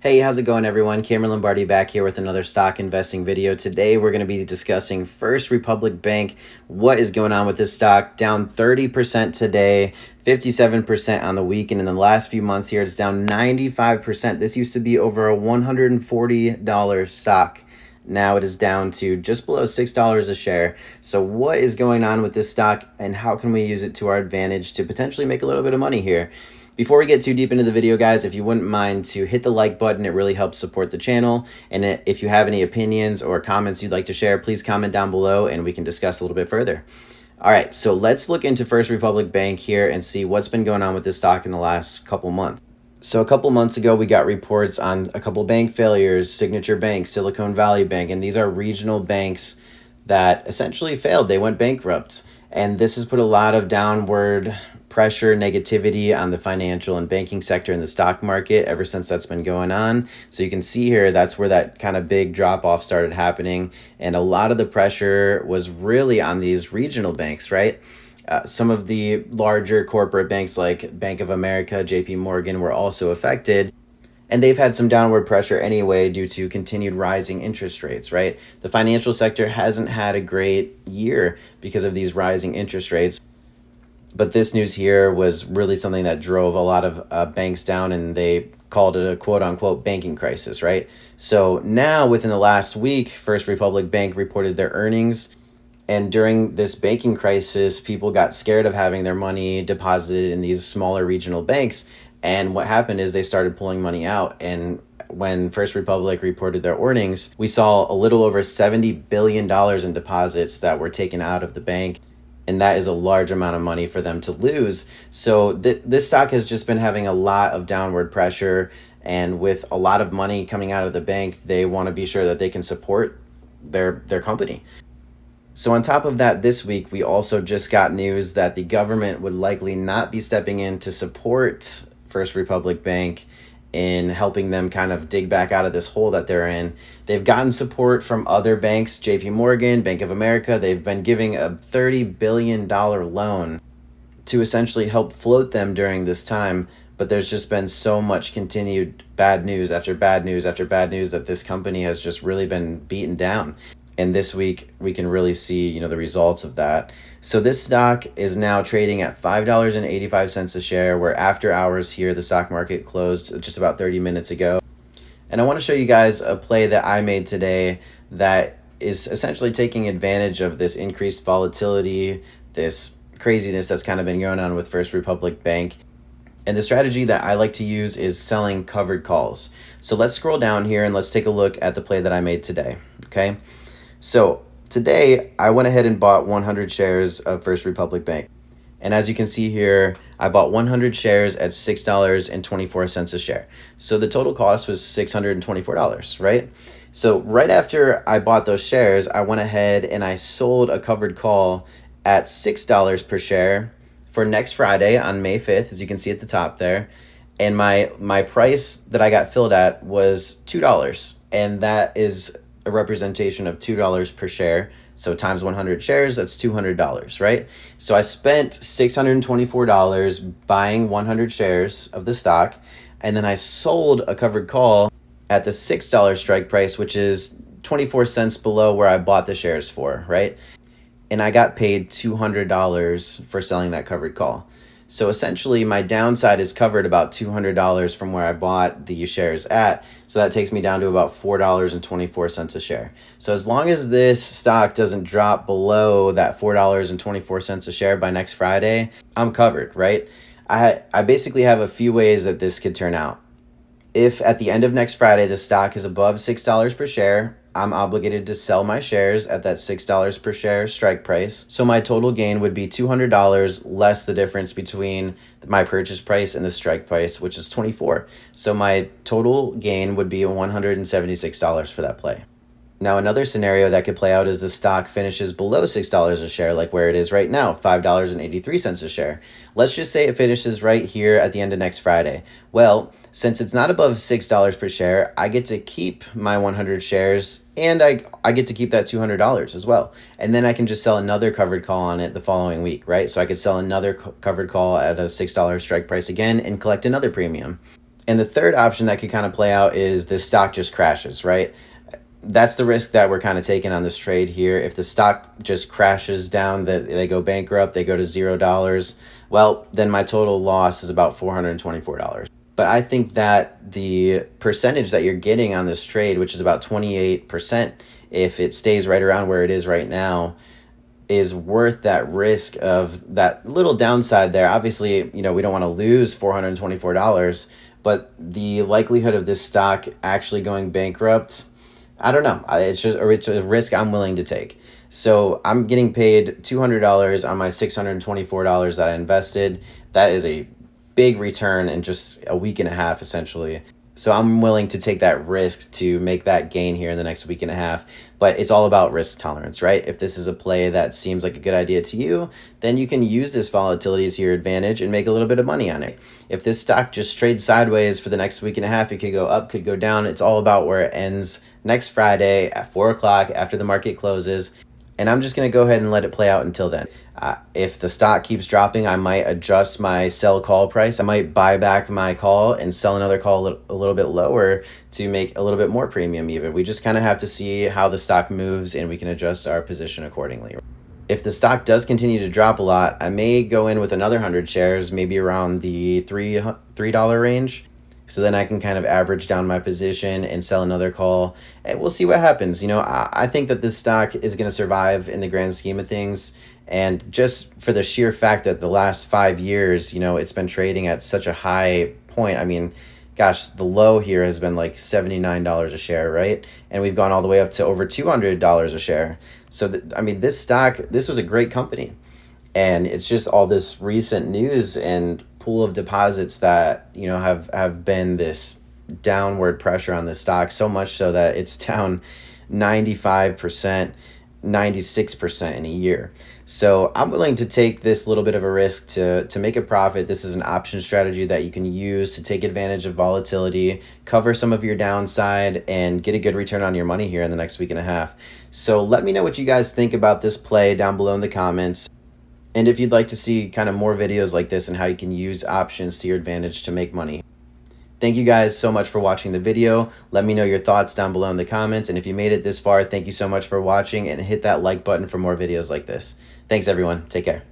Hey, how's it going, everyone? Cameron Lombardi back here with another stock investing video. Today, we're going to be discussing First Republic Bank. What is going on with this stock? Down 30% today, 57% on the week, and in the last few months here, it's down 95%. This used to be over a $140 stock. Now it is down to just below $6 a share. So what is going on with this stock, and how can we use it to our advantage to potentially make a little bit of money here? Before we get too deep into the video, guys, if you wouldn't mind to hit the like button, it really helps support the channel. And if you have any opinions or comments you'd like to share, please comment down below and we can discuss a little bit further. All right, so let's look into First Republic Bank here and see what's been going on with this stock in the last couple months. So a couple months ago, we got reports on a couple bank failures, Signature Bank, Silicon Valley Bank, and these are regional banks that essentially failed. They went bankrupt. And this has put a lot of downward pressure, negativity on the financial and banking sector in the stock market ever since that's been going on. So you can see here, that's where that kind of big drop off started happening. And a lot of the pressure was really on these regional banks, right? Some of the larger corporate banks like Bank of America, JP Morgan were also affected. And they've had some downward pressure anyway due to continued rising interest rates, right? The financial sector hasn't had a great year because of these rising interest rates. But this news here was really something that drove a lot of banks down, and they called it a quote-unquote banking crisis, right? So now within the last week, First Republic Bank reported their earnings. And during this banking crisis, people got scared of having their money deposited in these smaller regional banks. And what happened is they started pulling money out. And when First Republic reported their earnings, we saw a little over $70 billion in deposits that were taken out of the bank. And that is a large amount of money for them to lose. So this stock has just been having a lot of downward pressure. And with a lot of money coming out of the bank, they want to be sure that they can support their company. So on top of that, this week, we also just got news that the government would likely not be stepping in to support First Republic Bank in helping them kind of dig back out of this hole that they're in. They've gotten support from other banks, JP Morgan, Bank of America. They've been giving a $30 billion loan to essentially help float them during this time. But there's just been so much continued bad news after bad news after bad news that this company has just really been beaten down. And this week, we can really see, the results of that. So this stock is now trading at $5.85 a share, where after hours here, the stock market closed just about 30 minutes ago. And I want to show you guys a play that I made today that is essentially taking advantage of this increased volatility, this craziness that's kind of been going on with First Republic Bank. And the strategy that I like to use is selling covered calls. So let's scroll down here and let's take a look at the play that I made today, okay? So today, I went ahead and bought 100 shares of First Republic Bank. And as you can see here, I bought 100 shares at $6.24 a share. So the total cost was $624, right? So right after I bought those shares, I went ahead and I sold a covered call at $6 per share for next Friday on May 5th, as you can see at the top there. And my price that I got filled at was $2. And that is a representation of $2 per share. So times 100 shares, that's $200, right? So I spent $624 buying 100 shares of the stock, and then I sold a covered call at the $6 strike price, which is 24 cents below where I bought the shares for, right? And I got paid $200 for selling that covered call. So essentially, my downside is covered about $200 from where I bought the shares at. So that takes me down to about $4.24 a share. So as long as this stock doesn't drop below that $4.24 a share by next Friday, I'm covered, right? I basically have a few ways that this could turn out. If at the end of next Friday, the stock is above $6 per share, I'm obligated to sell my shares at that $6 per share strike price. So my total gain would be $200 less the difference between my purchase price and the strike price, which is $24. So my total gain would be $176 for that play. Now, another scenario that could play out is the stock finishes below $6 a share, like where it is right now, $5.83 a share. Let's just say it finishes right here at the end of next Friday. Well, since it's not above $6 per share, I get to keep my 100 shares, and I get to keep that $200 as well. And then I can just sell another covered call on it the following week, right? So I could sell another covered call at a $6 strike price again and collect another premium. And the third option that could kind of play out is this stock just crashes, right? That's the risk that we're kind of taking on this trade here. If the stock just crashes down, that they go bankrupt, they go to $0, well, then my total loss is about $424. But I think that the percentage that you're getting on this trade, which is about 28%, if it stays right around where it is right now, is worth that risk of that little downside there. Obviously, we don't want to lose $424, but the likelihood of this stock actually going bankrupt, I don't know. It's a risk I'm willing to take. So I'm getting paid $200 on my $624 that I invested. That is a big return in just a week and a half, essentially. So I'm willing to take that risk to make that gain here in the next week and a half. But it's all about risk tolerance, right? If this is a play that seems like a good idea to you, then you can use this volatility to your advantage and make a little bit of money on it. If this stock just trades sideways for the next week and a half, it could go up, could go down. It's all about where it ends next Friday at 4 o'clock after the market closes. And I'm just going to go ahead and let it play out until then. If the stock keeps dropping, I might adjust my sell call price. I might buy back my call and sell another call a little bit lower to make a little bit more premium even. We just kind of have to see how the stock moves, and we can adjust our position accordingly. If the stock does continue to drop a lot, I may go in with another 100 shares, maybe around the $3 range. So then I can kind of average down my position and sell another call, and we'll see what happens. I think that this stock is going to survive in the grand scheme of things. And just for the sheer fact that the last 5 years, it's been trading at such a high point. I mean, gosh, the low here has been like $79 a share, right? And we've gone all the way up to over $200 a share. So, this stock, this was a great company. And it's just all this recent news and pool of deposits that have been this downward pressure on the stock, so much so that it's down 95%, 96% in a year. So I'm willing to take this little bit of a risk to make a profit. This is an option strategy that you can use to take advantage of volatility, cover some of your downside, and get a good return on your money here in the next week and a half. So let me know what you guys think about this play down below in the comments. And if you'd like to see kind of more videos like this and how you can use options to your advantage to make money. Thank you guys so much for watching the video. Let me know your thoughts down below in the comments. And if you made it this far, thank you so much for watching, and hit that like button for more videos like this. Thanks everyone. Take care.